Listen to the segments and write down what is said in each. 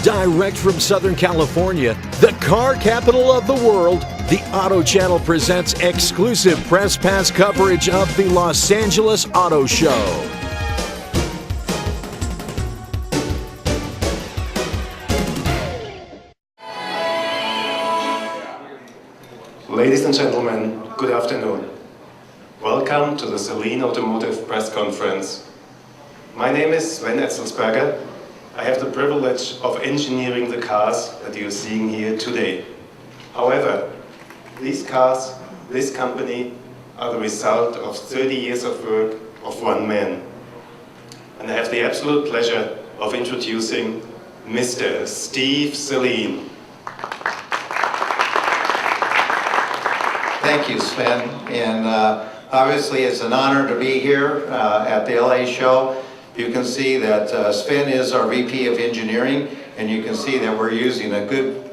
Direct from Southern California, the car capital of the world, the Auto Channel presents exclusive press pass coverage of the Los Angeles Auto Show. Ladies and gentlemen, good afternoon. Welcome to the Saleen Automotive Press Conference. My name is Sven Etzelsberger. I have the privilege of engineering the cars that you're seeing here today. However, these cars, this company, are the result of 30 years of work of one man. And I have the absolute pleasure of introducing Mr. Steve Saleen. Thank you, Sven. And obviously it's an honor to be here at the LA show. You can see that Sven is our VP of Engineering, and you can see that we're using a good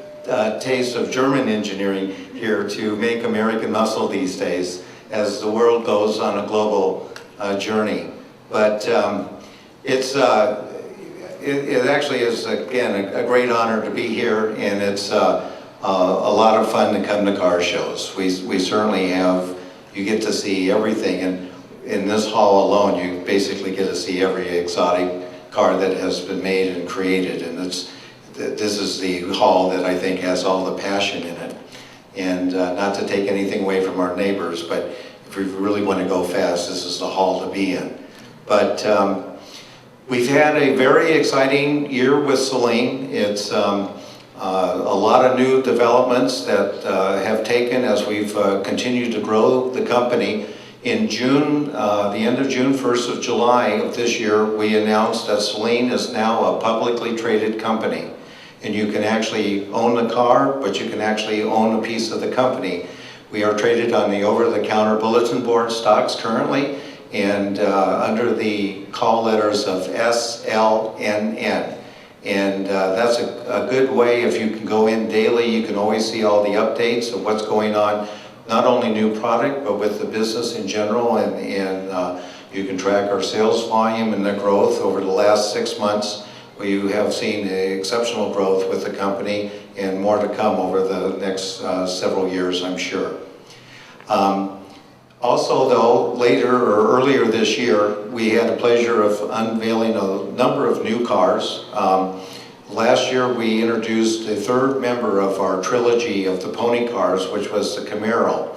taste of German engineering here to make American muscle these days as the world goes on a global journey. But it actually is, again, a great honor to be here, and it's a lot of fun to come to car shows. We certainly have, you get to see everything, and in this hall alone you basically get to see every exotic car that has been made and created, and this is the hall that I think has all the passion in it. And not to take anything away from our neighbors, but if we really want to go fast, this is the hall to be in. But we've had a very exciting year with Saleen. It's a lot of new developments that have taken as we've continued to grow the company. In June, the end of June, 1st of July of this year, we announced that Saleen is now a publicly traded company. And you can actually own the car, but you can actually own a piece of the company. We are traded on the over-the-counter bulletin board stocks currently, and under the call letters of SLNN. And that's a good way. If you can go in daily, you can always see all the updates of what's going on, not only new product, but with the business in general, and you can track our sales volume and the growth over the last 6 months. We have seen exceptional growth with the company, and more to come over the next several years, I'm sure. Also though, later or earlier this year, we had the pleasure of unveiling a number of new cars. Last year we introduced the third member of our trilogy of the pony cars, which was the Camaro.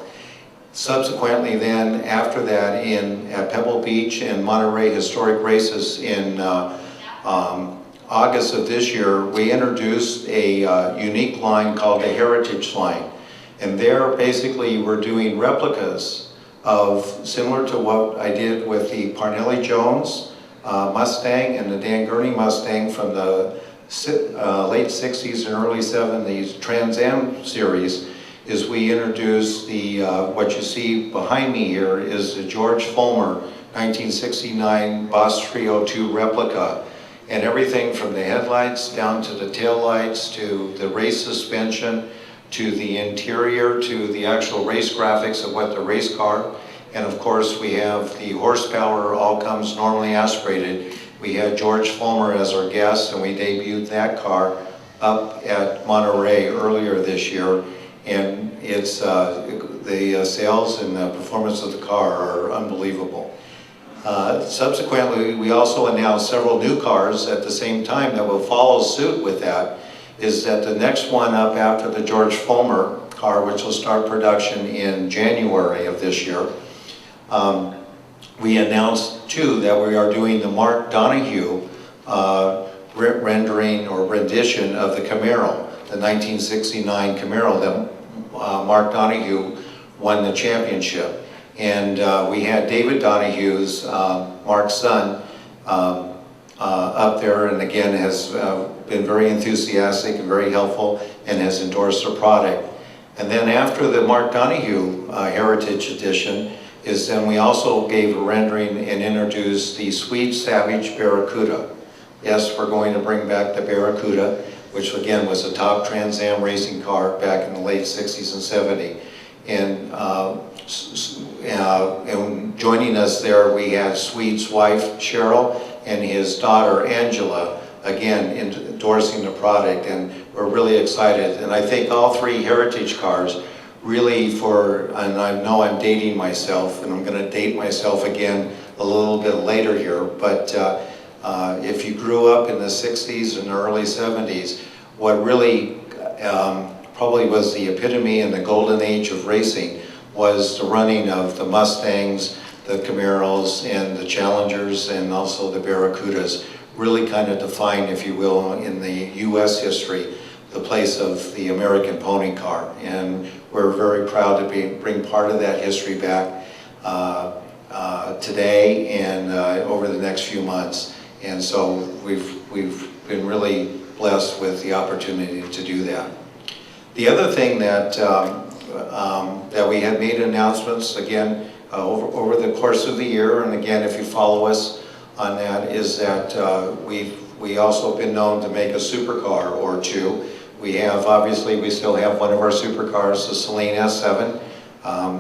Subsequently then, after that, at Pebble Beach and Monterey Historic Races in August of this year, we introduced a unique line called the Heritage line. And there basically we're doing replicas of, similar to what I did with the Parnelli Jones Mustang and the Dan Gurney Mustang from the late 60s and early 70s Trans Am series, is we introduced the, what you see behind me here is the George Fulmer 1969 Boss 302 replica. And everything from the headlights down to the taillights to the race suspension to the interior to the actual race graphics of what the race car. And of course we have the horsepower all comes normally aspirated. We had George Fulmer as our guest, and we debuted that car up at Monterey earlier this year. And it's the sales and the performance of the car are unbelievable. Subsequently, we also announced several new cars at the same time that will follow suit with that. Is that the next one up after the George Fulmer car, which will start production in January of this year. We announced too that we are doing the Mark Donohue rendering or rendition of the Camaro, the 1969 Camaro that Mark Donohue won the championship. And we had David Donohue's, Mark's son, up there, and again has been very enthusiastic and very helpful and has endorsed the product. And then after the Mark Donohue Heritage Edition is then we also gave a rendering and introduced the Sweet Savage Barracuda. Yes, we're going to bring back the Barracuda, which again was a top Trans Am racing car back in the late 60s and 70s. And joining us there, we had Sweet's wife, Cheryl, and his daughter, Angela, again, endorsing the product, and we're really excited. And I think all three heritage cars really and I know I'm dating myself, and I'm going to date myself again a little bit later here, but if you grew up in the 60s and early 70s, what really probably was the epitome and the golden age of racing was the running of the Mustangs, the Camaros, and the Challengers, and also the Barracudas. Really kind of defined, if you will, in the U.S. history, the place of the American pony car. And we're very proud to bring part of that history back today and over the next few months. And so we've been really blessed with the opportunity to do that. The other thing that that we had made announcements again over the course of the year, and again, if you follow us on that, is that we also been known to make a supercar or two. We have, obviously, we still have one of our supercars, the Saleen S7.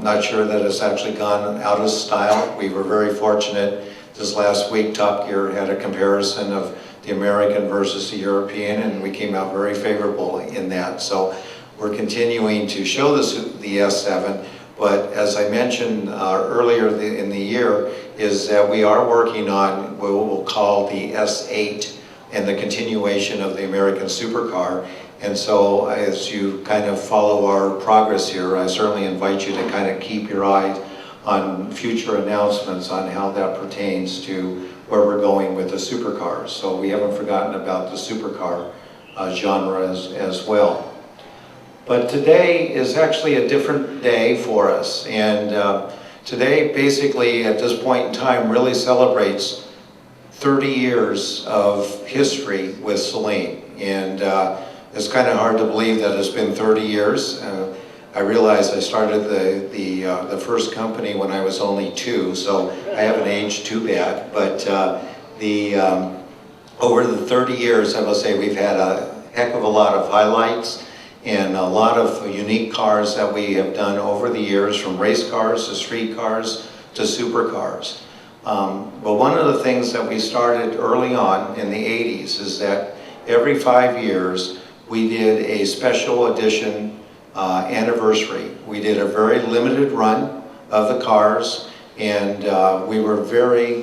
Not sure that it's actually gone out of style. We were very fortunate. This last week, Top Gear had a comparison of the American versus the European, and we came out very favorable in that. So we're continuing to show the S7, but as I mentioned earlier in the year, is that we are working on what we'll call the S8 and the continuation of the American supercar. And so as you kind of follow our progress here, I certainly invite you to kind of keep your eyes on future announcements on how that pertains to where we're going with the supercars. So we haven't forgotten about the supercar genre as well. But today is actually a different day for us. And today, basically, at this point in time, really celebrates 30 years of history with Saleen. And it's kind of hard to believe that it's been 30 years. I realize I started the first company when I was only 2, so I haven't aged too bad. But over the 30 years, I must say we've had a heck of a lot of highlights and a lot of unique cars that we have done over the years, from race cars to street cars to supercars. But one of the things that we started early on in the 80s is that every 5 years we did a special edition anniversary. We did a very limited run of the cars, and we were very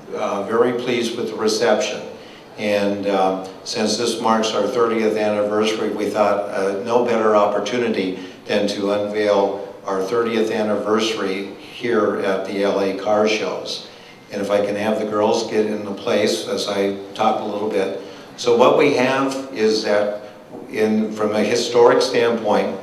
pleased with the reception. And since this marks our 30th anniversary, we thought no better opportunity than to unveil our 30th anniversary here at the LA car shows. And if I can have the girls get into place as I talk a little bit. So what we have is that from a historic standpoint,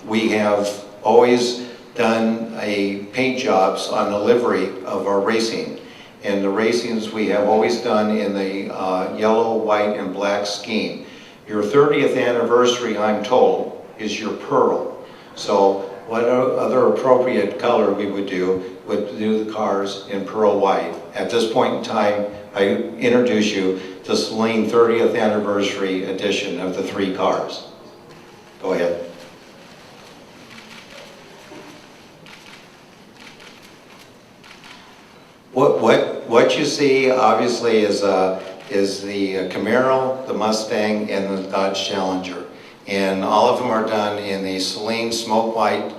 we have always done paint jobs on the livery of our racing. And the racings we have always done in the yellow, white, and black scheme. Your 30th anniversary, I'm told, is your pearl. So what other appropriate color we would do the cars in pearl white. At this point in time, I introduce you to Saleen 30th anniversary edition of the 3 cars. Go ahead. What you see obviously is the Camaro, the Mustang, and the Dodge Challenger, and all of them are done in the Saleen smoke white,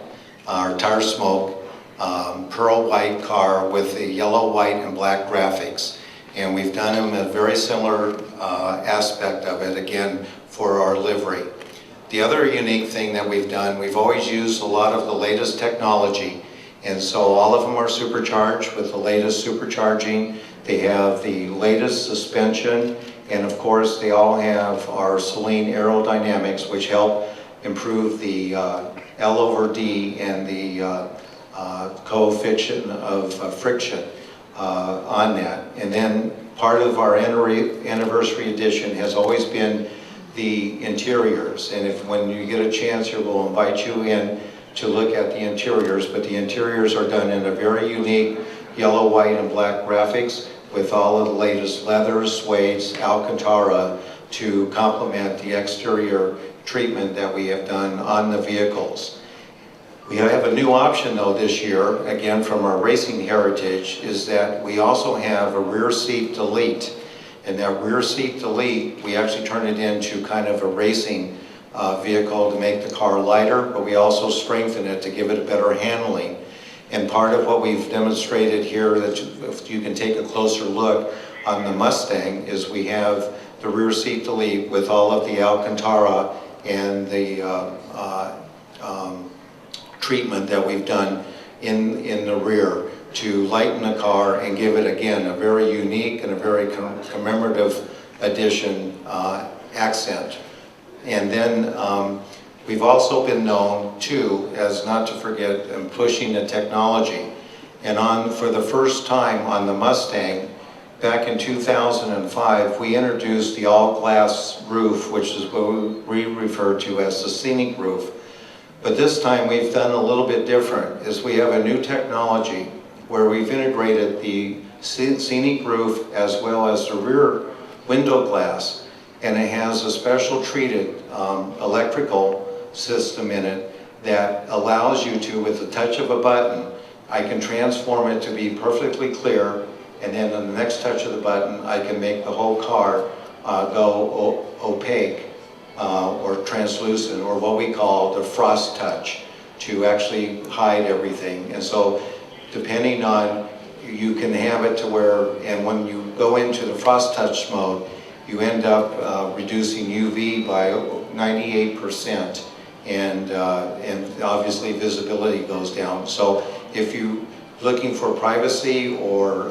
or tar smoke, pearl white car with the yellow, white, and black graphics. And we've done them a very similar aspect of it, again, for our livery. The other unique thing that we've done, we've always used a lot of the latest technology. And so all of them are supercharged with the latest supercharging. They have the latest suspension, and of course they all have our Saleen aerodynamics, which help improve the L over D and the coefficient of friction on that. And then part of our anniversary edition has always been the interiors. And when you get a chance here, we'll invite you in to look at the interiors, but the interiors are done in a very unique yellow, white, and black graphics with all of the latest leathers, suedes, Alcantara to complement the exterior treatment that we have done on the vehicles. We have a new option though this year, again from our racing heritage, is that we also have a rear seat delete. And that rear seat delete, we actually turn it into kind of a racing vehicle to make the car lighter, but we also strengthen it to give it a better handling. And part of what we've demonstrated here, that if you can take a closer look on the Mustang, is we have the rear seat delete with all of the Alcantara and the treatment that we've done in the rear to lighten the car and give it, again, a very unique and a very commemorative addition accent. And then we've also been known too, as not to forget, in pushing the technology. And for the first time on the Mustang, back in 2005, we introduced the all-glass roof, which is what we refer to as the scenic roof. But this time we've done a little bit different, is we have a new technology where we've integrated the scenic roof as well as the rear window glass, and it has a special treated electrical system in it that allows you to, with the touch of a button, I can transform it to be perfectly clear, and then on the next touch of the button, I can make the whole car go opaque or translucent, or what we call the frost touch, to actually hide everything. And so depending on, you can have it to where, and when you go into the frost touch mode, you end up reducing UV by 98%, and obviously visibility goes down. So if you're looking for privacy or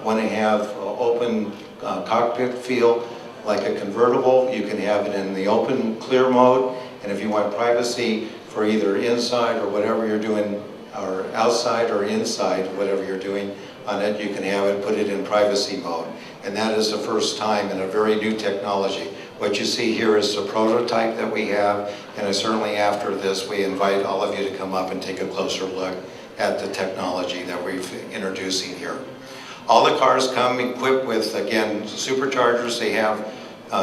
want to have open cockpit feel like a convertible, you can have it in the open clear mode. And if you want privacy for either inside or whatever you're doing, or outside or inside, whatever you're doing on it, you can have it, put it in privacy mode. And that is the first time in a very new technology. What you see here is the prototype that we have, and certainly after this, we invite all of you to come up and take a closer look at the technology that we're introducing here. All the cars come equipped with, again, superchargers. They have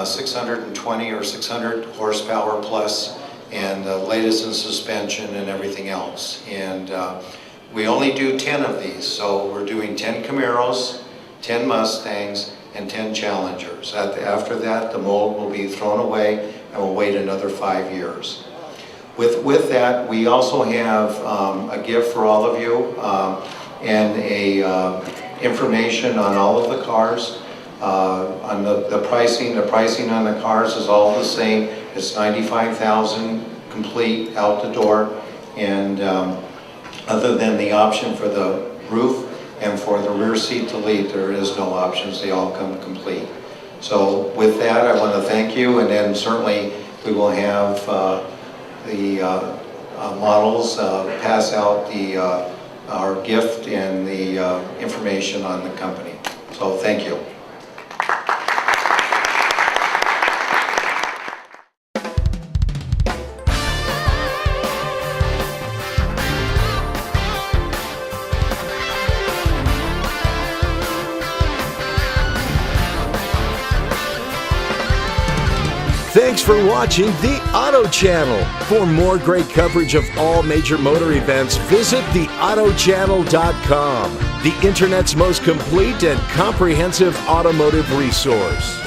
620 or 600 horsepower plus, and the latest in suspension and everything else. And we only do 10 of these, so we're doing 10 Camaros, 10 Mustangs, and 10 Challengers. After that, the mold will be thrown away, and we'll wait another 5 years. With that, we also have a gift for all of you, and information on all of the cars. On the pricing on the cars is all the same. It's $95,000 complete out the door, and other than the option for the roof and for the rear seat delete, there is no options. They all come complete. So with that, I want to thank you, and then certainly we will have the models pass out our gift and the information on the company. So thank you. Thanks for watching the Auto Channel. For more great coverage of all major motor events, visit theautochannel.com, the internet's most complete and comprehensive automotive resource.